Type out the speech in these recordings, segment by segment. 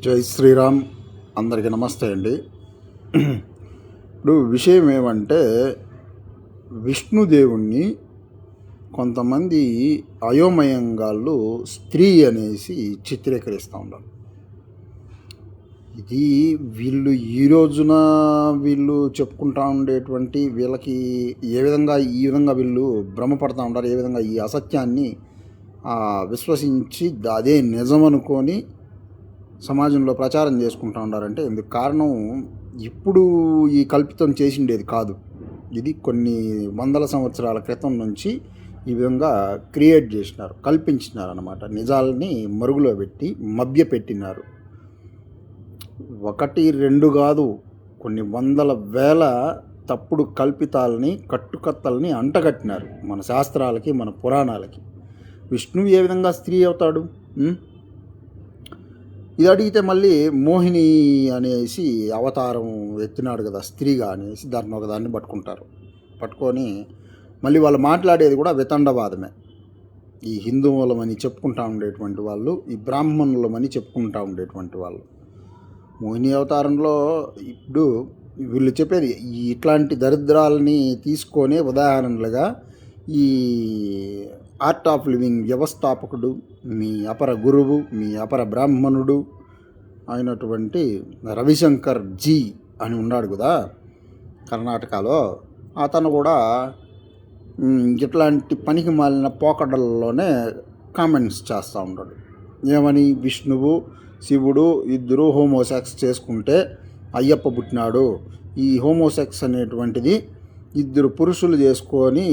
జై శ్రీరామ్. అందరికీ నమస్తే అండి. ఇప్పుడు విషయం ఏమంటే, విష్ణుదేవుణ్ణి కొంతమంది అయోమయంగాళ్ళు స్త్రీ అనేసి చిత్రీకరిస్తూ ఉన్నారు. ఇది వీళ్ళు ఈ రోజున వీళ్ళు చెప్పుకుంటూ ఉండేటువంటి వీళ్ళకి ఈ విధంగా వీళ్ళు భ్రమపడుతూ ఉంటారు, ఏ విధంగా ఈ అసత్యాన్ని విశ్వసించి అదే నిజం అనుకొని సమాజంలో ప్రచారం చేసుకుంటూ ఉన్నారంటే ఇందుకు కారణం ఇప్పుడు ఈ కల్పితం చేసిండేది కాదు. ఇది కొన్ని వందల సంవత్సరాల క్రితం నుంచి ఈ విధంగా క్రియేట్ చేసినారు, కల్పించినారు అన్నమాట. నిజాలని మరుగులో పెట్టి మభ్యపెట్టినారు. ఒకటి రెండు కాదు, కొన్ని వందల వేల తప్పుడు కల్పితాలని కట్టుకత్తల్ని అంటగట్టినారు మన శాస్త్రాలకి, మన పురాణాలకి. విష్ణువు ఏ విధంగా స్త్రీ అవుతాడు? ఇది అడిగితే మళ్ళీ మోహిని అనేసి అవతారం ఎత్తినాడు కదా స్త్రీగా అనేసి దాన్ని ఒకదాన్ని పట్టుకొని మళ్ళీ వాళ్ళు మాట్లాడేది కూడా వితండవాదమే. ఈ హిందువులమని చెప్పుకుంటూ ఉండేటువంటి వాళ్ళు, ఈ బ్రాహ్మణులమని చెప్పుకుంటూ ఉండేటువంటి వాళ్ళు మోహిని అవతారంలో ఇప్పుడు వీళ్ళు చెప్పేది ఇట్లాంటి దరిద్రాలని తీసుకొని ఉదాహరణలుగా ఈ ఆర్ట్ ఆఫ్ లివింగ్ వ్యవస్థాపకుడు, మీ అపర గురువు, మీ అపర బ్రాహ్మణుడు అయినటువంటి రవిశంకర్ జీ అని ఉన్నాడు కదా కర్ణాటకలో. అతను కూడా ఇట్లాంటి పనికి మాలిన పోకడల్లోనే కామెంట్స్ చేస్తూ ఉంటాడు. ఏమని? విష్ణువు శివుడు ఇద్దరు హోమోసెక్స్ చేసుకుంటే అయ్యప్ప పుట్టినాడు. ఈ హోమోసెక్స్ అనేటువంటిది ఇద్దరు పురుషులు చేసుకొని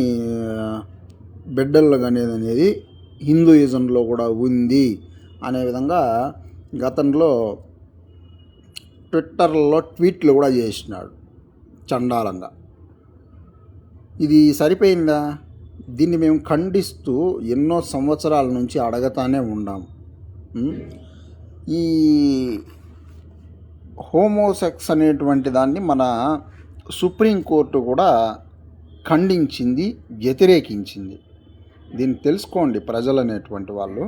బిడ్డలు అనేది హిందూయిజంలో కూడా ఉంది అనే విధంగా గతంలో ట్విట్టర్లో ట్వీట్లు కూడా చేసినాడు చండాలంగా. ఇది సరిపోయిందా? దీన్ని మేము ఖండిస్తూ ఎన్నో సంవత్సరాల నుంచి అడగతానే ఉన్నాం. ఈ హోమోసెక్స్ అనేటువంటి దాన్ని మన సుప్రీంకోర్టు కూడా ఖండించింది, వ్యతిరేకించింది. దీన్ని తెలుసుకోండి ప్రజలు అనేటువంటి వాళ్ళు.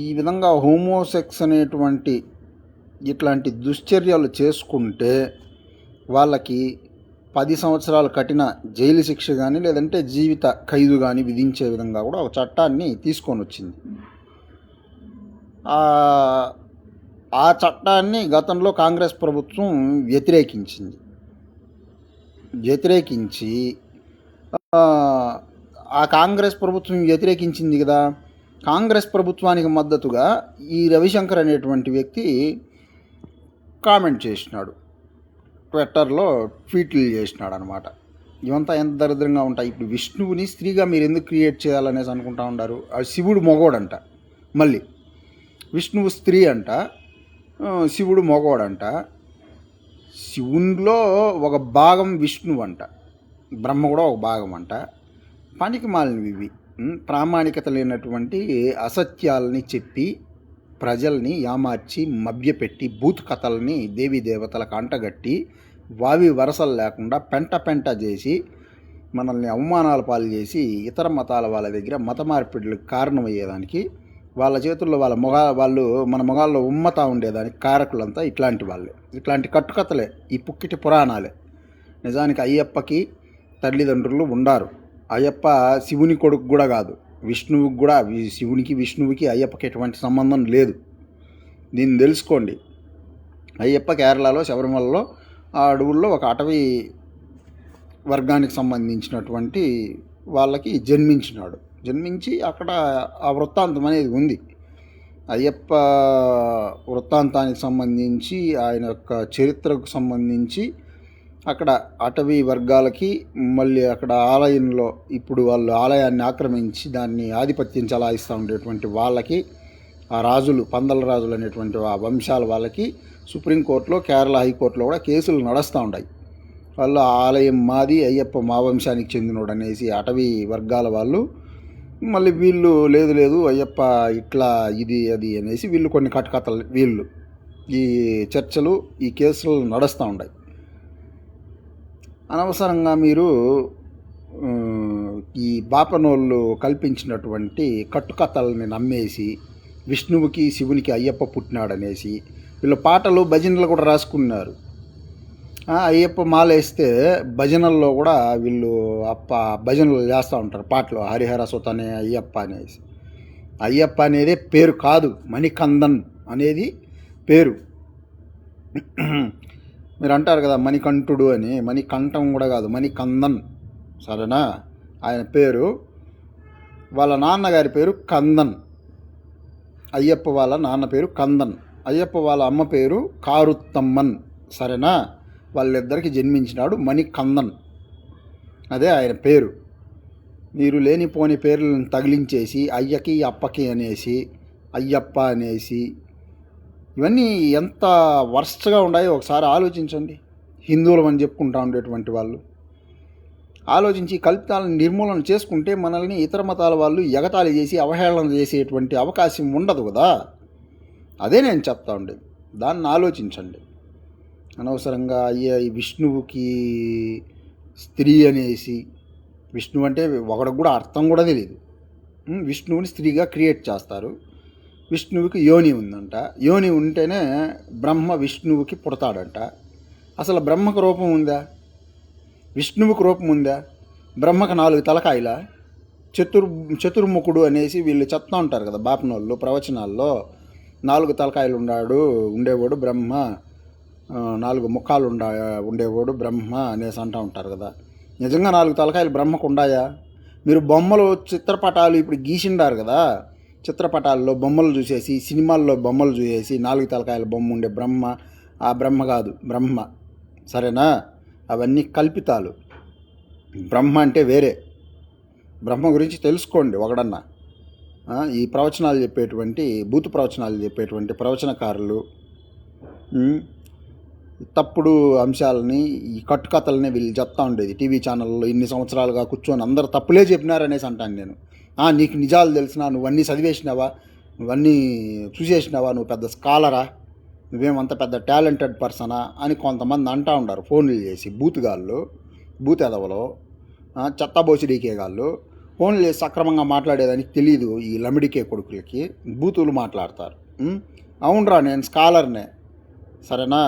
ఈ విధంగా హోమోసెక్స్ అనేటువంటి ఇట్లాంటి దుశ్చర్యలు చేసుకుంటే వాళ్ళకి 10 సంవత్సరాలు కఠిన జైలు శిక్ష కానీ లేదంటే జీవిత ఖైదు కానీ విధించే విధంగా కూడా ఒక చట్టాన్ని తీసుకొని వచ్చింది. ఆ చట్టాన్ని గతంలో కాంగ్రెస్ ప్రభుత్వం వ్యతిరేకించి ఆ కాంగ్రెస్ ప్రభుత్వం వ్యతిరేకించింది కదా, కాంగ్రెస్ ప్రభుత్వానికి మద్దతుగా ఈ రవిశంకర్ అనేటువంటి వ్యక్తి కామెంట్ చేసినాడు, ట్విట్టర్లో ట్వీట్లు చేసినాడు అనమాట. ఇవంతా ఎంత దరిద్రంగా ఉంటాయి. ఇప్పుడు విష్ణువుని స్త్రీగా మీరు ఎందుకు క్రియేట్ చేయాలనేసి అనుకుంటా ఉన్నారు? ఆ శివుడు మగోడంట, మళ్ళీ విష్ణువు స్త్రీ అంట, శివుడు మగోడంట. శివునిలో ఒక భాగం విష్ణువు అంట, బ్రహ్మ కూడా ఒక భాగం అంట. పనికి మాలినవి ఇవి. ప్రామాణికత లేనటువంటి అసత్యాలని చెప్పి ప్రజల్ని యామార్చి మభ్యపెట్టి బూత్ కథల్ని దేవీ దేవతలకు అంటగట్టి వావి వరసలు లేకుండా పెంట చేసి మనల్ని అవమానాల పాలు చేసి ఇతర మతాల వాళ్ళ దగ్గర మత మార్పిడులకు కారణమయ్యేదానికి వాళ్ళ చేతుల్లో వాళ్ళు మన మొగాల్లో ఉమ్మతా ఉండేదానికి కారకులంతా ఇట్లాంటి వాళ్ళే, ఇట్లాంటి కట్టుకథలే, ఈ పుక్కిటి పురాణాలే. నిజానికి అయ్యప్పకి తల్లిదండ్రులు ఉండారు. అయ్యప్ప శివుని కొడుకు కూడా కాదు, విష్ణువుకి కూడా, విష్ణువుకి అయ్యప్పకి ఎటువంటి సంబంధం లేదు. దీన్ని తెలుసుకోండి. అయ్యప్ప కేరళలో శబరిమలలో ఆ అడవుల్లో ఒక అటవీ వర్గానికి సంబంధించినటువంటి వాళ్ళకి జన్మించి అక్కడ ఆ వృత్తాంతం అనేది ఉంది. అయ్యప్ప వృత్తాంతానికి సంబంధించి, ఆయన యొక్క చరిత్రకు సంబంధించి అక్కడ అటవీ వర్గాలకి, మళ్ళీ అక్కడ ఆలయంలో ఇప్పుడు వాళ్ళు ఆలయాన్ని ఆక్రమించి దాన్ని ఆధిపత్యం చలాయిస్తూ ఉండేటువంటి వాళ్ళకి, ఆ రాజులు, పందల రాజులు అనేటువంటి ఆ వంశాల వాళ్ళకి సుప్రీంకోర్టులో, కేరళ హైకోర్టులో కూడా కేసులు నడుస్తూ ఉన్నాయి. వాళ్ళు ఆలయం మాది, అయ్యప్ప మా వంశానికి చెందినోడు అనేసి అటవీ వర్గాల వాళ్ళు, మళ్ళీ వీళ్ళు లేదు అయ్యప్ప ఇట్లా ఇది అది అనేసి వీళ్ళు కొన్ని కట్టుకథలు, వీళ్ళు ఈ చర్చలు, ఈ కేసులు నడుస్తూ ఉన్నాయి. అనవసరంగా మీరు ఈ బాపనోళ్ళు కల్పించినటువంటి కట్టుకథల్ని నమ్మేసి విష్ణువుకి శివునికి అయ్యప్ప పుట్టినాడనేసి వీళ్ళు పాటలు భజనలు కూడా రాసుకున్నారు. అయ్యప్ప మాల వేస్తే భజనల్లో కూడా వీళ్ళు భజనలు చేస్తూ ఉంటారు పాటలు, హరిహర సుతనే అయ్యప్ప అనేసి. అయ్యప్ప అనేదే పేరు కాదు, మణికందన్ అనేది పేరు. మీరు అంటారు కదా మణికంఠుడు అని, మణికంఠం కూడా కాదు, మణికందన్. సరేనా? ఆయన పేరు, వాళ్ళ నాన్నగారి పేరు కందన్. అయ్యప్ప వాళ్ళ నాన్న పేరు కందన్, అయ్యప్ప వాళ్ళ అమ్మ పేరు కారుత్తమ్మన్. సరేనా? వాళ్ళిద్దరికి జన్మించినాడు మణికందన్, అదే ఆయన పేరు. మీరు లేనిపోని పేర్లను తగిలించేసి అయ్యకి అప్పకి అనేసి, అయ్యప్ప అనేసి, ఇవన్నీ ఎంత వర్స్ట్గా ఉన్నాయో ఒకసారి ఆలోచించండి. హిందువులు అని చెప్పుకుంటా ఉండేటువంటి వాళ్ళు ఆలోచించి కల్పితాలను నిర్మూలన చేసుకుంటే మనల్ని ఇతర మతాల వాళ్ళు ఎగతాళి చేసి అవహేళన చేసేటువంటి అవకాశం ఉండదు కదా. అదే నేను చెప్తా ఉండేది, దాన్ని ఆలోచించండి. అనవసరంగా ఈ విష్ణువుకి స్త్రీ అనేసి, విష్ణువు అంటే ఒకడికి కూడా అర్థం కూడా తెలియదు. విష్ణువుని స్త్రీగా క్రియేట్ చేస్తారు. విష్ణువుకి యోని ఉందంట, యోని ఉంటేనే బ్రహ్మ విష్ణువుకి పుడతాడంట. అసలు బ్రహ్మకు రూపం ఉందా? విష్ణువుకి రూపం ఉందా? బ్రహ్మకు 4 తలకాయలా? చతుర్ముఖుడు అనేసి వీళ్ళు చెప్తా ఉంటారు కదా బాపనోళ్ళు ప్రవచనాల్లో. 4 తలకాయలు ఉండేవాడు బ్రహ్మ, 4 ముఖాలు ఉండేవాడు బ్రహ్మ అనేసి అంటూ ఉంటారు కదా. నిజంగా 4 తలకాయలు బ్రహ్మకు ఉన్నాయా? మీరు బొమ్మలు చిత్రపటాలు ఇప్పుడు గీసిండారు కదా, చిత్రపటాల్లో బొమ్మలు చూసేసి, సినిమాల్లో బొమ్మలు చూసేసి 4 తలకాయల బొమ్మ ఉండే బ్రహ్మ ఆ బ్రహ్మ కాదు, బ్రహ్మ. సరేనా? అవన్నీ కల్పితాలు. బ్రహ్మ అంటే వేరే. బ్రహ్మ గురించి తెలుసుకోండి ఒకడన్నా. ఈ ప్రవచనాలు చెప్పేటువంటి భూత ప్రవచనాలు చెప్పేటువంటి ప్రవచనకారులు తప్పుడు అంశాలని, ఈ కట్టుకథలని వీళ్ళు చెప్తా ఉండేది టీవీ ఛానల్లో. ఇన్ని సంవత్సరాలుగా కూర్చొని అందరు తప్పులే చెప్పినారనేసి అంటాను నేను. నీకు నిజాలు తెలిసినా, నువ్వన్నీ చదివేసినావా, నువ్వన్నీ చూసేసినావా, నువ్వు పెద్ద స్కాలరా, నువ్వేమంత పెద్ద టాలెంటెడ్ పర్సనా అని కొంతమంది అంటూ ఉంటారు ఫోన్లు చేసి. బూతుగాళ్ళు, బూతెదవలో, చెత్తబోసిడీకే గాళ్ళు ఫోన్లు చేసి సక్రమంగా మాట్లాడేదానికి తెలీదు ఈ లమిడికే కొడుకులకి. బూతులు మాట్లాడతారు. అవునరా, నేను స్కాలర్నే. సరేనా?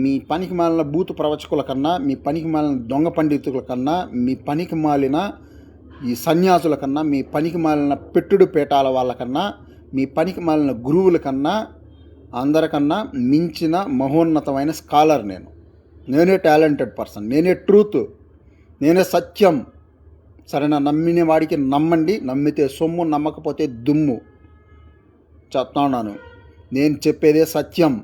మీ పనికి మాలిన బూతు ప్రవచకుల కన్నా, మీ పనికి మాలిన దొంగ పండితుల కన్నా, మీ పనికి మాలిన ఈ సన్యాసుల కన్నా, మీ పనికి మాలిన పెట్టుడు పీఠాల వాళ్ళకన్నా, మీ పనికి మాలిన గురువుల కన్నా, అందరికన్నా మించిన మహోన్నతమైన స్కాలర్ నేను. నేనే టాలెంటెడ్ పర్సన్, నేనే ట్రూత్, నేనే సత్యం. సరేనా? నమ్మిన వాడికి నమ్మండి, నమ్మితే సొమ్ము, నమ్మకపోతే దుమ్ము. చెప్తున్నాను, నేను చెప్పేదే సత్యం.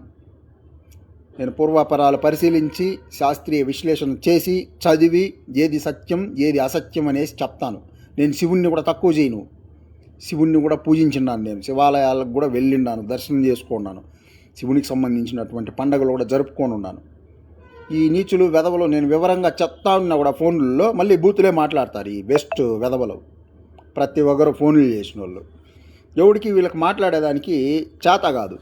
నేను పూర్వాపరాలు పరిశీలించి శాస్త్రీయ విశ్లేషణ చేసి చదివి ఏది సత్యం ఏది అసత్యం అనేసి చెప్తాను. నేను శివుణ్ణి కూడా తక్కువ చేయను, శివుణ్ణి కూడా పూజించినాను. నేను శివాలయాలకు కూడా వెళ్ళిన్నాను, దర్శనం చేసుకున్నాను, శివునికి సంబంధించినటువంటి పండుగలు కూడా జరుపుకొని ఉన్నాను. ఈ నీచులు వెధవలు నేను వివరంగా చెప్తా ఉన్నా కూడా ఫోన్లలో మళ్ళీ బూతులే మాట్లాడతారు ఈ బెస్ట్ వెధవలు. ప్రతి ఒక్కరు ఫోన్లు చేసిన వాళ్ళు. ఎవడికి వీళ్ళకి మాట్లాడేదానికి చేత కాదు.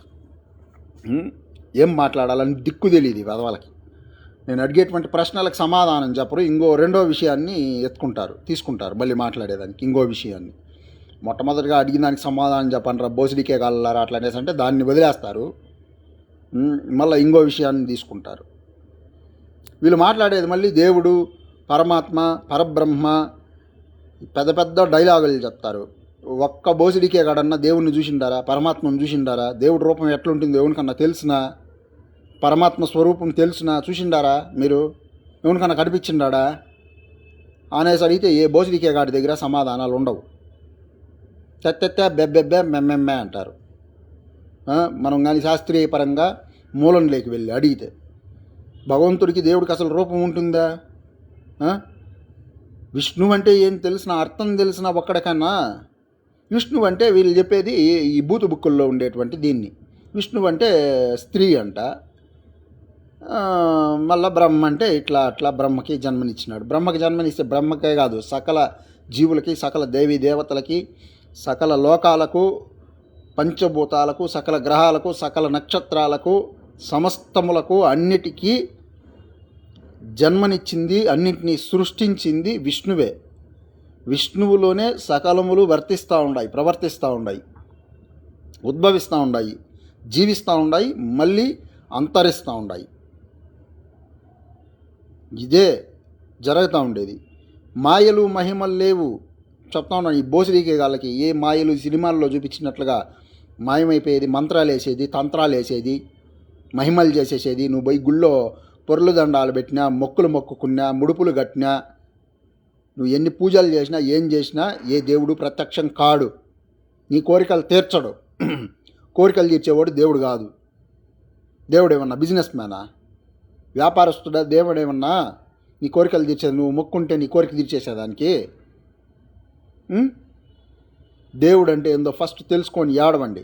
ఏం మాట్లాడాలని దిక్కు తెలియదు వెధవలకి. నేను అడిగేటువంటి ప్రశ్నలకు సమాధానం చెప్పరు, రెండో విషయాన్ని తీసుకుంటారు మళ్ళీ మాట్లాడేదానికి ఇంకో విషయాన్ని. మొట్టమొదటిగా అడిగిన దానికి సమాధానం చెప్పండి రా బోసిడికే కాలరా అట్లా అనేసి అంటే దాన్ని వదిలేస్తారు, మళ్ళీ ఇంకో విషయాన్ని తీసుకుంటారు. వీళ్ళు మాట్లాడేది మళ్ళీ దేవుడు, పరమాత్మ, పరబ్రహ్మ, పెద్ద పెద్ద డైలాగులు చెప్తారు. ఒక్క బోసిడికే కాడన్నా దేవుణ్ణి చూసిండారా, పరమాత్మను చూసిండారా, దేవుడి రూపం ఎట్లుంటుంది ఎవరికన్నా తెలిసినా, పరమాత్మ స్వరూపం తెలిసినా చూసిండారా మీరు, ఎవరికన్నా కనిపించిండాడా అనేసి అడిగితే ఏ బోసిడికే గాడి దగ్గర సమాధానాలు ఉండవు. తెత్తెత్తే బెబ్బెబ్బే మెమ్మెమ్మే అంటారు. మనం కానీ శాస్త్రీయ పరంగా మూలంలోకి వెళ్ళి అడిగితే భగవంతుడికి దేవుడికి అసలు రూపం ఉంటుందా? విష్ణువు అంటే ఏం తెలిసిన, అర్థం తెలిసిన ఒక్కడికన్నా విష్ణువు అంటే వీళ్ళు చెప్పేది ఈ బూతు బుక్కుల్లో ఉండేటువంటి దీన్ని. విష్ణువు అంటే స్త్రీ అంట, మళ్ళీ బ్రహ్మ అంటే అట్లా బ్రహ్మకి జన్మనిచ్చినాడు. బ్రహ్మకి జన్మనిస్తే బ్రహ్మకే కాదు సకల జీవులకి, సకల దేవీ దేవతలకి, సకల లోకాలకు, పంచభూతాలకు, సకల గ్రహాలకు, సకల నక్షత్రాలకు, సమస్తములకు అన్నిటికీ జన్మనిచ్చింది, అన్నిటినీ సృష్టించింది విష్ణువే. విష్ణువులోనే సకలములు ప్రవర్తిస్తూ ఉన్నాయి. ఉద్భవిస్తూ ఉన్నాయి, జీవిస్తూ ఉన్నాయి, మళ్ళీ అంతరిస్తూ ఉన్నాయి. ఇదే జరుగుతూ ఉండేది. మాయలు మహిమలు లేవు చెప్తా ఉన్నాను. ఈ బోసిడీకే వాళ్ళకి ఏ మాయలు సినిమాల్లో చూపించినట్లుగా మాయమైపోయేది, మంత్రాలు వేసేది, తంత్రాలు వేసేది, మహిమలు చేసేసేది. నువ్వు పోయి గుళ్ళో పొర్లు దండాలు పెట్టినా, మొక్కులు మొక్కుకున్నా, ముడుపులు కట్టినా, నువ్వు ఎన్ని పూజలు చేసినా, ఏం చేసినా ఏ దేవుడు ప్రత్యక్షం కాడు. నీ కోరికలు తీర్చడు. కోరికలు తీర్చేవాడు దేవుడు కాదు. దేవుడు ఏమన్నా బిజినెస్ మ్యానా, వ్యాపారస్తుడా? దేవుడు ఏమన్నా నీ కోరికలు తీర్చేది? నువ్వు మొక్కుంటే నీ కోరిక తీర్చేసేదానికి? దేవుడు అంటే ఏందో ఫస్ట్ తెలుసుకొని ఏడవండి.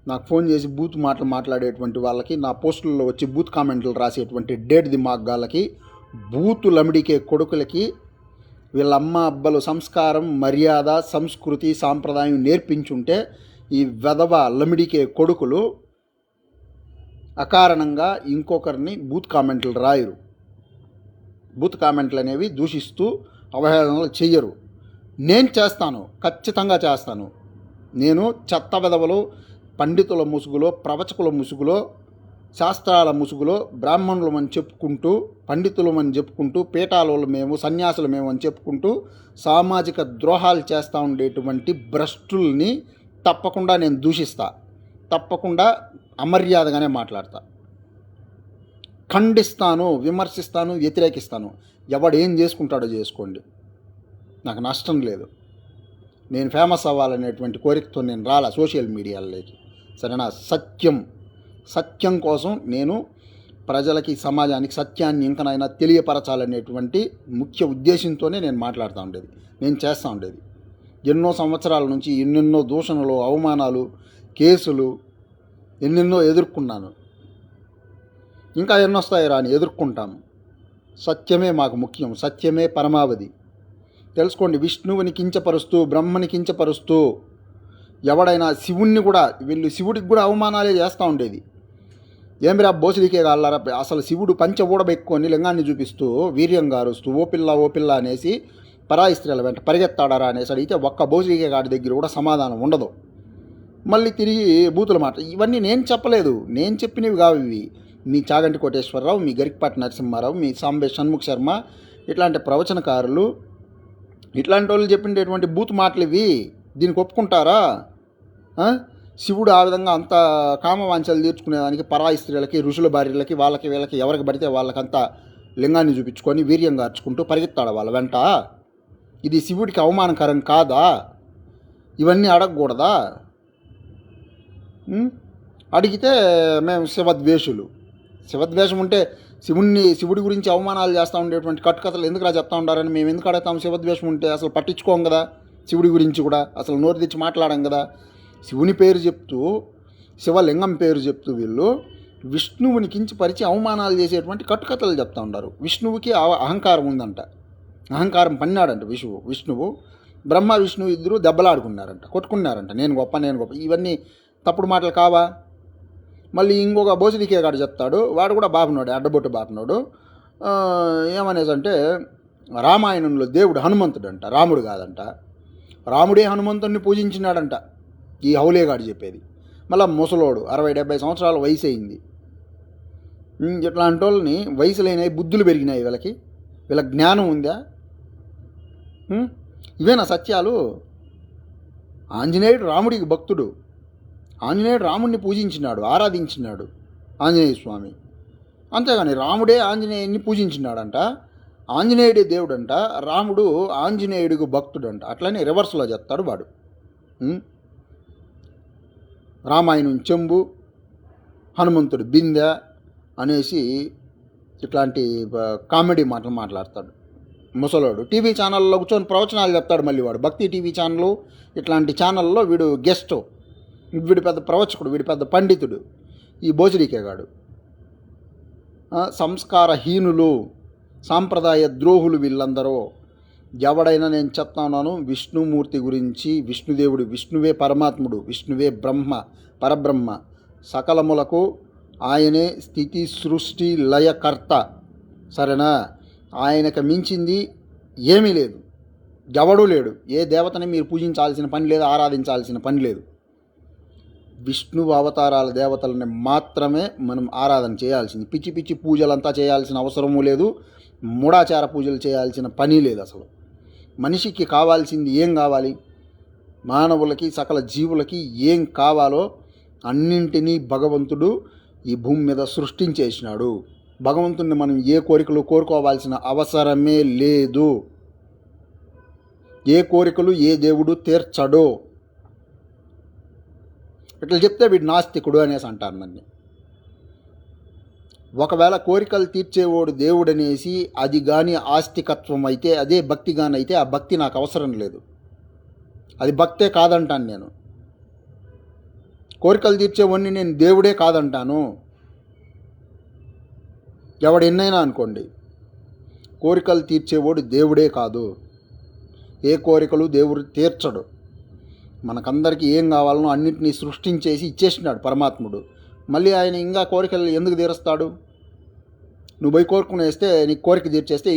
నాకు ఫోన్ చేసి బూత్ మాటలు మాట్లాడేటువంటి వాళ్ళకి, నా పోస్టుల్లో వచ్చి బూత్ కామెంట్లు రాసేటువంటి డేట్ దిమాగ్గాళ్ళకి, బూతు లమిడికే కొడుకులకి, వీళ్ళ అమ్మ అబ్బలు సంస్కారం, మర్యాద, సంస్కృతి, సాంప్రదాయం నేర్పించుంటే ఈ వెధవ లమిడికే కొడుకులు అకారణంగా ఇంకొకరిని బూత్ కామెంట్లు రాయరు. బూత్ కామెంట్లు అనేవి దూషిస్తూ అవహేళనలు చెయ్యరు. నేను చేస్తాను, ఖచ్చితంగా చేస్తాను. నేను చెత్త వెధవలు పండితుల ముసుగులో, ప్రవచకుల ముసుగులో, శాస్త్రాల ముసుగులో బ్రాహ్మణులమని చెప్పుకుంటూ, పండితులమని చెప్పుకుంటూ, పీఠాలు మేము, సన్యాసులు మేము అని చెప్పుకుంటూ సామాజిక ద్రోహాలు చేస్తూ ఉండేటువంటి భ్రష్టుల్ని తప్పకుండా నేను దూషిస్తా, తప్పకుండా అమర్యాదగానే మాట్లాడతా, ఖండిస్తాను, విమర్శిస్తాను, వ్యతిరేకిస్తాను. ఎవడేం చేసుకుంటాడో చేసుకోండి, నాకు నష్టం లేదు. నేను ఫేమస్ అవ్వాలనేటువంటి కోరికతో నేను రాలా సోషల్ మీడియాలోకి, సరేనా? సత్యం కోసం నేను ప్రజలకి, సమాజానికి సత్యాన్ని ఇంకనైనా తెలియపరచాలనేటువంటి ముఖ్య ఉద్దేశంతోనే నేను మాట్లాడుతూ ఉండేది, నేను చేస్తూ ఉండేది. ఎన్నో సంవత్సరాల నుంచి ఎన్నెన్నో దూషణలు, అవమానాలు, కేసులు ఎన్నెన్నో ఎదుర్కొన్నాను. ఇంకా ఎన్నొస్తాయి రాని ఎదుర్కొంటాము. సత్యమే మాకు ముఖ్యం, సత్యమే పరమావధి. తెలుసుకోండి. విష్ణువుని కించపరుస్తూ, బ్రహ్మని కించపరుస్తూ ఎవడైనా, శివుణ్ణి కూడా, వీళ్ళు శివుడికి కూడా అవమానాలే చేస్తూ ఉండేది. ఏమిరా బోసిడికే కాళ్ళరా, అసలు శివుడు పంచ ఊడబెక్కుని లింగాన్ని చూపిస్తూ వీర్యంగా అరుస్తూ ఓ పిల్ల అనేసి పరాయి స్త్రీల వెంట పరిగెత్తాడారా అనేసి అడిగితే ఒక్క బోసిడికే గాడి దగ్గర కూడా సమాధానం ఉండదు. మళ్ళీ తిరిగి బూతుల మాట. ఇవన్నీ నేను చెప్పలేదు, నేను చెప్పినవి కావు ఇవి. మీ చాగంటి కోటేశ్వరరావు, మీ గరికపాటి నరసింహారావు, మీ సాంబే షణ్ముఖ శర్మ, ఇట్లాంటి ప్రవచనకారులు, ఇట్లాంటి వాళ్ళు చెప్పినటువంటి బూత్ మాటలు ఇవి. దీనికి ఒప్పుకుంటారా? శివుడు ఆ విధంగా అంత కామవాంఛలు తీర్చుకునేదానికి పరాయి స్త్రీలకి, ఋషుల భార్యలకి, వాళ్ళకి వీళ్ళకి ఎవరికి పడితే వాళ్ళకంతా లింగాన్ని చూపించుకొని వీర్యంగా అర్చుకుంటూ పరిగెత్తాడు వాళ్ళ వెంట. ఇది శివుడికి అవమానకరం కాదా? ఇవన్నీ అడగకూడదా? అడిగితే మేము శివద్వేషం ఉంటే శివుడి గురించి అవమానాలు చేస్తూ ఉండేటువంటి కట్టుకథలు ఎందుకురా చెప్తా ఉండారని మేము ఎందుకు అడుగుతాం? శివద్వేషం ఉంటే అసలు పట్టించుకోం కదా, శివుడి గురించి కూడా అసలు నోరు తెచ్చి మాట్లాడాం కదా. శివుని పేరు చెప్తూ, శివలింగం పేరు చెప్తూ వీళ్ళు విష్ణువుని కించపరిచి అవమానాలు చేసేటువంటి కట్టుకథలు చెప్తా ఉంటారు. విష్ణువుకి అహంకారం ఉందంట, అహంకారం పన్నాడంట విష్ణువు. బ్రహ్మ విష్ణువు ఇద్దరు దెబ్బలాడుకున్నారంట, కొట్టుకున్నారంట. నేను గొప్ప. ఇవన్నీ తప్పుడు మాటలు కావా? మళ్ళీ ఇంకొక బోసిడికే గాడు చెప్తాడు, వాడు కూడా బాపినోడు, అడ్డబొట్టు బాపినోడు. ఏమనేసంటే రామాయణంలో దేవుడు హనుమంతుడంట, రాముడు కాదంట. రాముడే హనుమంతుడిని పూజించినాడంట ఈ హౌలేగాడు చెప్పేది. మళ్ళీ ముసలోడు 60-70 సంవత్సరాల వయసు అయింది. ఇట్లాంటి వాళ్ళని వయసు లేనివి, బుద్ధులు పెరిగినాయి వీళ్ళకి జ్ఞానం ఉందా? ఇవేనా సత్యాలు? ఆంజనేయుడు రాముడికి భక్తుడు, ఆంజనేయుడు రాముడిని పూజించినాడు, ఆరాధించినాడు ఆంజనేయ స్వామి. అంతేగాని రాముడే ఆంజనేయుడిని పూజించినాడంట, ఆంజనేయుడే దేవుడంట, రాముడు ఆంజనేయుడికి భక్తుడంట. అట్లనే రివర్స్లో చెప్తాడు వాడు. రామాయణం చెంబు, హనుమంతుడు బిందె అనేసి ఇట్లాంటి కామెడీ మాటలు మాట్లాడతాడు ముసలోడు. టీవీ ఛానల్లో కూర్చొని ప్రవచనాలు చెప్తాడు మళ్ళీ వాడు. భక్తి టీవీ ఛానళ్ళు, ఇట్లాంటి ఛానల్లో వీడు గెస్ట్, వీడు పెద్ద ప్రవచకుడు, వీడు పెద్ద పండితుడు. ఈ బోసిడికే గాడు సంస్కారహీనులు, సాంప్రదాయ ద్రోహులు వీళ్ళందరూ. ఎవడైనా నేను చెప్తా ఉన్నాను విష్ణుమూర్తి గురించి, విష్ణుదేవుడు, విష్ణువే పరమాత్ముడు, విష్ణువే బ్రహ్మ, పరబ్రహ్మ, సకలములకు ఆయనే స్థితి సృష్టి లయకర్త, సరేనా? ఆయనకు మించింది ఏమీ లేదు, ఎవడూ లేడు. ఏ దేవతని మీరు పూజించాల్సిన పని లేదు, ఆరాధించాల్సిన పని లేదు. విష్ణువు అవతారాల దేవతలని మాత్రమే మనం ఆరాధన చేయాల్సింది. పిచ్చి పిచ్చి పూజలంతా చేయాల్సిన అవసరము లేదు, మూఢాచార పూజలు చేయాల్సిన పని లేదు. అసలు మనిషికి కావాల్సింది ఏం కావాలి, మానవులకి సకల జీవులకి ఏం కావాలో అన్నింటినీ భగవంతుడు ఈ భూమి మీద సృష్టించేసినాడు. భగవంతుడిని మనం ఏ కోరికలు కోరుకోవాల్సిన అవసరమే లేదు. ఏ కోరికలు ఏ దేవుడు తీర్చడు. ఇట్లా చెప్తే వీడు నాస్తికుడు అనేసి అంటారు నన్ను. ఒకవేళ కోరికలు తీర్చేవాడు దేవుడు అనేసి అది కానీ ఆస్తికత్వం అయితే, అదే భక్తి కానీ అయితే, ఆ భక్తి నాకు అవసరం లేదు, అది భక్తే కాదంటాను నేను. కోరికలు తీర్చేవాడిని నేను దేవుడే కాదంటాను. ఎవడెన్నైనా అనుకోండి, కోరికలు తీర్చేవాడు దేవుడే కాదు. ఏ కోరికలు దేవుడు తీర్చడు. మనకందరికీ ఏం కావాలనో అన్నింటినీ సృష్టించేసి ఇచ్చేసినాడు పరమాత్ముడు. మళ్ళీ ఆయన ఇంకా కోరికలు ఎందుకు తీరుస్తాడు? నువ్వు పోయి కోరుకునేస్తే, నీకు కోరిక తీర్చేస్తే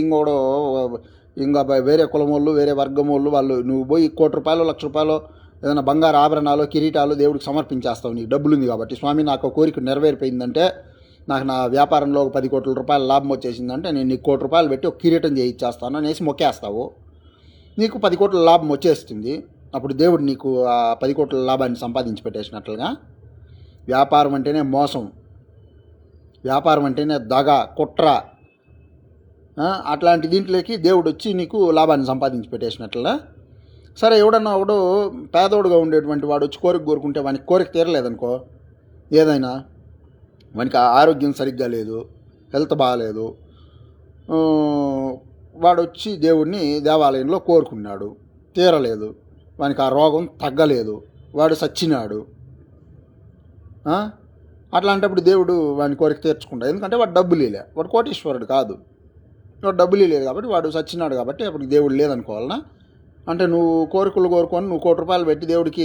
ఇంకా వేరే కులం వాళ్ళు, వేరే వర్గం వాళ్ళు నువ్వు పోయి ₹1,00,00,000 ₹1,00,000 ఏదైనా బంగారు ఆభరణాలు, కిరీటాలు దేవుడికి సమర్పించేస్తావు. నీకు డబ్బులు ఉంది కాబట్టి, స్వామి నాకు కోరిక నెరవేరిపోయిందంటే, నాకు నా వ్యాపారంలో ఒక ₹10 కోట్ల లాభం వచ్చేసిందంటే నేను నీకు ₹1,00,00,000 పెట్టి ఒక కిరీటం చేయించేస్తాను అనేసి మొక్కేస్తావు. నీకు 10 కోట్ల లాభం వచ్చేస్తుంది. అప్పుడు దేవుడు నీకు ఆ 10 కోట్ల లాభాన్ని సంపాదించి పెట్టేసినట్లుగా. వ్యాపారం అంటేనే మోసం, వ్యాపారం అంటేనే దగ, కుట్ర. అట్లాంటి దీంట్లోకి దేవుడు వచ్చి నీకు లాభాన్ని సంపాదించి పెట్టేసినట్లుగా. సరే, ఒకడు పేదోడుగా ఉండేటువంటి వాడు వచ్చి కోరుకుంటే వానికి కోరిక తీరలేదనుకో, ఏదైనా వానికి ఆరోగ్యం సరిగ్గా లేదు, హెల్త్ బాగాలేదు, వాడు వచ్చి దేవుడిని దేవాలయంలో కోరుకున్నాడు, తీరలేదు, వానికి ఆ రోగం తగ్గలేదు, వాడు చచ్చినాడు. అట్లాంటప్పుడు దేవుడు వాని కోరిక తీర్చుకుంటాడు. ఎందుకంటే వాడు డబ్బులు ఇలే, వాడు కోటీశ్వరుడు కాదు, వాడు డబ్బులు లేదు కాబట్టి వాడు చచ్చినాడు. కాబట్టి అప్పుడు దేవుడు లేదనుకోవాలనా? అంటే నువ్వు కోరికలు కోరుకొని నువ్వు ₹1,00,00,000 పెట్టి దేవుడికి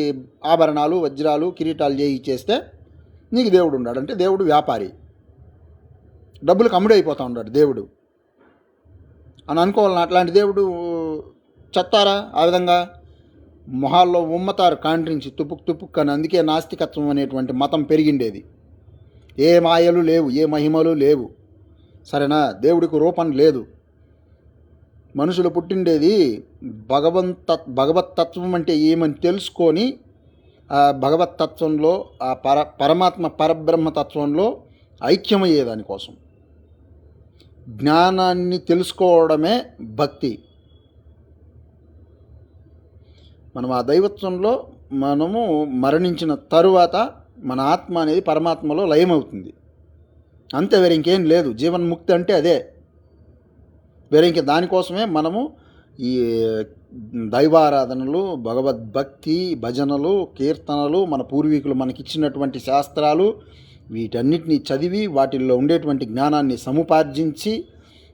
ఆభరణాలు, వజ్రాలు, కిరీటాలు చేయిచ్చేస్తే నీకు దేవుడు ఉన్నాడు అంటే దేవుడు వ్యాపారి, డబ్బులకు అమ్ముడైపోతూ ఉన్నాడు దేవుడు అని అనుకోవాలన్నా? అట్లాంటి దేవుడు చెత్తారా? ఆ విధంగా మొహాల్లో ఉమ్మతారు కాండ్రించి తుపుక్ అని. అందుకే నాస్తికత్వం అనేటువంటి మతం పెరిగిండేది. ఏ మాయలు లేవు, ఏ మహిమలు లేవు, సరేనా? దేవుడికి రూపం లేదు. మనుషులు పుట్టిండేది భగవత్తత్వం అంటే ఏమని తెలుసుకొని ఆ భగవత్తత్వంలో, ఆ పరమాత్మ పరబ్రహ్మతత్వంలో ఐక్యమయ్యేదానికోసం. జ్ఞానాన్ని తెలుసుకోవడమే భక్తి. మనం ఆ దైవత్వంలో మనము మరణించిన తరువాత మన ఆత్మ అనేది పరమాత్మలో లయమవుతుంది. అంతే, వేరే ఇంకేం లేదు. జీవన్ముక్తి అంటే అదే. వేరే ఇంక దానికోసమే మనము ఈ దైవారాధనలు, భగవద్భక్తి, భజనలు, కీర్తనలు, మన పూర్వీకులు మనకిచ్చినటువంటి శాస్త్రాలు, వీటన్నిటినీ చదివి వాటిల్లో ఉండేటువంటి జ్ఞానాన్ని సముపార్జించి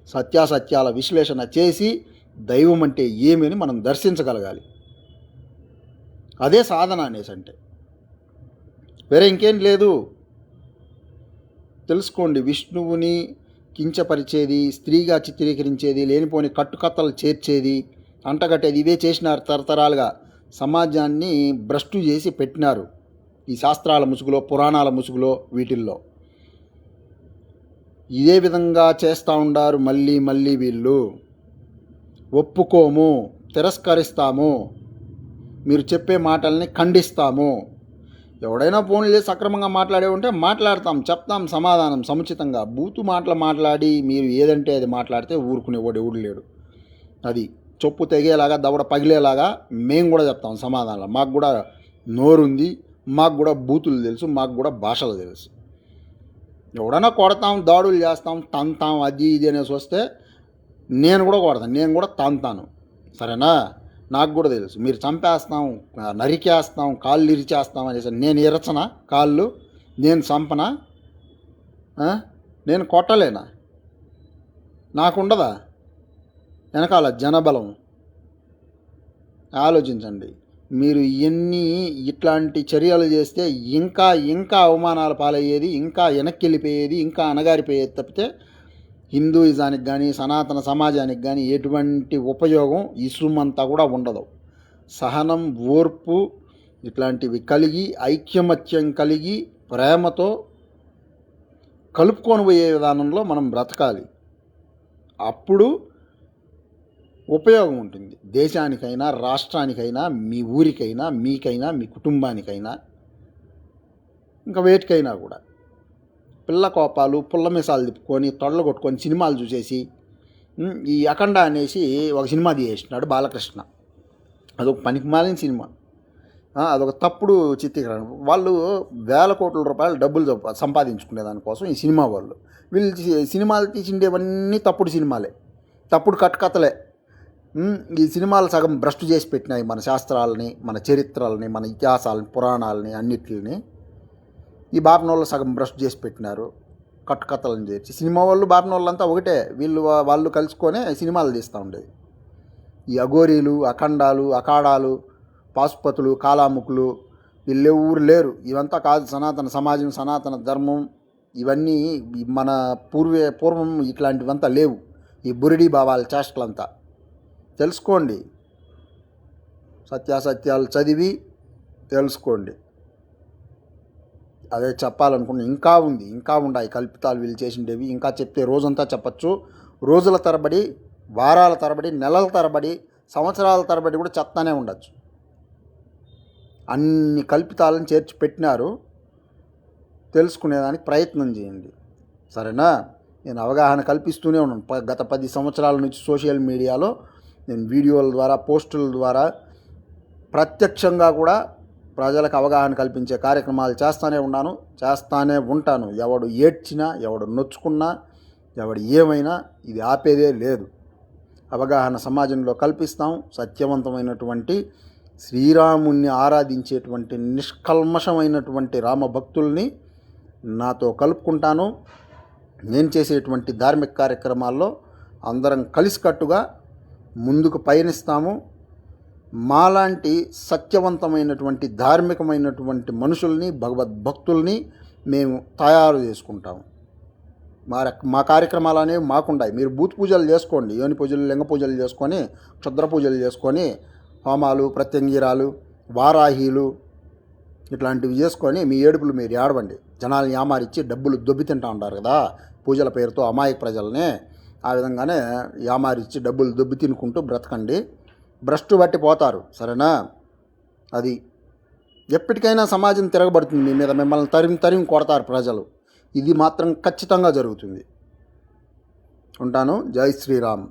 సత్యాసత్యాల విశ్లేషణ చేసి దైవం అంటే ఏమని మనం దర్శించగలగాలి. అదే సాధన అనేసి అంటే, వేరే ఇంకేం లేదు. తెలుసుకోండి, విష్ణువుని కించపరిచేది, స్త్రీగా చిత్రీకరించేది, లేనిపోని కట్టుకత్తలు చేర్చేది, అంటగట్టేది ఇవే చేసినారు తరతరాలుగా. సమాజాన్ని భ్రష్టు చేసి పెట్టినారు ఈ శాస్త్రాల ముసుగులో, పురాణాల ముసుగులో, వీటిల్లో. ఇదే విధంగా చేస్తూ ఉండారు మళ్ళీ మళ్ళీ వీళ్ళు. ఒప్పుకోము, తిరస్కరిస్తాము, మీరు చెప్పే మాటల్ని ఖండిస్తాము. ఎవడైనా ఫోన్లు సక్రమంగా మాట్లాడే ఉంటే మాట్లాడతాం, చెప్తాం సమాధానం సముచితంగా. బూతు మాటలు మాట్లాడి మీరు ఏదంటే అది మాట్లాడితే ఊరుకునేవాడు ఎవడు లేడు. అది చొప్పు తెగేలాగా, దవడ పగిలేలాగా మేము కూడా చెప్తాం సమాధానాలు. మాకు కూడా నోరుంది, మాకు కూడా బూతులు తెలుసు, మాకు కూడా భాషలు తెలుసు. ఎవడైనా కొడతాం, దాడులు చేస్తాం, తంతాం, అది ఇది అనేసి వస్తే నేను కూడా కొడతాను, నేను కూడా తంతాను, సరేనా? నాకు కూడా తెలుసు. మీరు చంపేస్తాం, నరికేస్తాం, కాళ్ళు ఇరిచేస్తాం అనేసి నేను ఇరచనా కాళ్ళు? నేను చంపనా? నేను కొట్టలేనా? నాకుండదా వెనకాల జనబలం? ఆలోచించండి. మీరు ఎన్ని ఇట్లాంటి చర్యలు చేస్తే ఇంకా ఇంకా అవమానాల పాలయ్యేది, ఇంకా వెనక్కి వెళ్ళిపోయేది, ఇంకా అణగారిపోయేది తప్పితే హిందూయిజానికి కానీ సనాతన సమాజానికి కానీ ఎటువంటి ఉపయోగం ఇసుమంతా కూడా ఉండదు. సహనం, ఓర్పు, ఇట్లాంటివి కలిగి ఐక్యమత్యం కలిగి ప్రేమతో కలుపుకొని పోయే విధానంలో మనం బ్రతకాలి. అప్పుడు ఉపయోగం ఉంటుంది దేశానికైనా, రాష్ట్రానికైనా, మీ ఊరికైనా, మీకైనా, మీ కుటుంబానికైనా, ఇంకా వేటికైనా కూడా. పిల్ల కోపాలు పుల్ల మీసాలు తిప్పుకొని తొడలు కొట్టుకొని సినిమాలు చూసేసి ఈ అఖండ అనేసి ఒక సినిమా తీసేసినాడు బాలకృష్ణ. అదొక పనికిమాలిన సినిమా, అదొక తప్పుడు చిత్రీకరణ. వాళ్ళు వేల కోట్ల రూపాయలు డబ్బులు సంపాదించుకునే దానికోసం ఈ సినిమా వాళ్ళు వీళ్ళు సినిమాలు తీసిండేవన్నీ తప్పుడు సినిమాలే, తప్పుడు కట్టుకథలే. ఈ సినిమాలు సగం భ్రష్టు చేసి పెట్టినాయి మన శాస్త్రాలని, మన చరిత్రలని, మన ఇతిహాసాలని, పురాణాలని అన్నిటిని. ఈ బాపనోళ్ళు సగం భ్రష్టు చేసి పెట్టినారు కట్టుకథలను చేర్చి. సినిమా వాళ్ళు బాపనోళ్ళంతా ఒకటే, వాళ్ళు కలుసుకొనే సినిమాలు తీస్తూ ఉండేది. ఈ అఘోరీలు, అఖండాలు, అఖాడాలు, పాశుపతులు, కాలాముఖులు వీళ్ళెవరు లేరు. ఇవంతా కాదు సనాతన సమాజం, సనాతన ధర్మం. ఇవన్నీ మన పూర్వం ఇట్లాంటివంతా లేవు. ఈ బురిడి బాబాల చేష్టలంతా తెలుసుకోండి. సత్యాసత్యాలు చదివి తెలుసుకోండి. అదే చెప్పాలనుకున్నా. ఇంకా ఉన్నాయి కల్పితాలు వీళ్ళు చేసిండేవి. ఇంకా చెప్తే రోజంతా చెప్పచ్చు. రోజుల తరబడి, వారాల తరబడి, నెలల తరబడి, సంవత్సరాల తరబడి కూడా చెప్తానే ఉండొచ్చు. అన్ని కల్పితాలను చేర్చి పెట్టినారు. తెలుసుకునేదానికి ప్రయత్నం చేయండి, సరేనా? నేను అవగాహన కల్పిస్తూనే ఉన్నాను. గత 10 సంవత్సరాల నుంచి సోషల్ మీడియాలో నేను వీడియోల ద్వారా, పోస్టుల ద్వారా ప్రత్యక్షంగా కూడా ప్రజలకు అవగాహన కల్పించే కార్యక్రమాలు చేస్తూనే ఉంటాను. ఎవడు ఏడ్చినా, ఎవడు నొచ్చుకున్నా, ఎవడు ఏమైనా ఇది ఆపేదే లేదు. అవగాహన సమాజంలో కల్పిస్తాం. సత్యవంతమైనటువంటి శ్రీరాముణ్ణి ఆరాధించేటువంటి నిష్కల్మషమైనటువంటి రామభక్తుల్ని నాతో కలుపుకుంటాను. నేను చేసేటువంటి ధార్మిక కార్యక్రమాల్లో అందరం కలిసికట్టుగా ముందుకు పయనిస్తాము. మాలాంటి సత్యవంతమైనటువంటి ధార్మికమైనటువంటి మనుషుల్ని, భగవద్భక్తుల్ని మేము తయారు చేసుకుంటాము. మా కార్యక్రమాలు అనేవి మాకుంటాయి. మీరు భూత పూజలు చేసుకోండి, యోని పూజలు, లింగ పూజలు చేసుకొని, క్షుద్ర పూజలు చేసుకొని, హోమాలు, ప్రత్యంగిరాలు, వారాహీలు ఇట్లాంటివి చేసుకొని మీ ఏడుపులు మీరు ఏడవండి. జనాలను యామారిచ్చి డబ్బులు దొబ్బి తింటూ ఉంటారు కదా పూజల పేరుతో అమాయక ప్రజల్ని. ఆ విధంగానే యామారిచ్చి డబ్బులు దొబ్బి తినుకుంటూ బ్రతకండి. భ్రష్టు బట్టి పోతారు, సరేనా? అది ఎప్పటికైనా సమాజం తిరగబడుతుంది మీ మీద. మిమ్మల్ని తరిమి కొడతారు ప్రజలు. ఇది మాత్రం ఖచ్చితంగా జరుగుతుంది. ఉంటాను. జై శ్రీరామ్.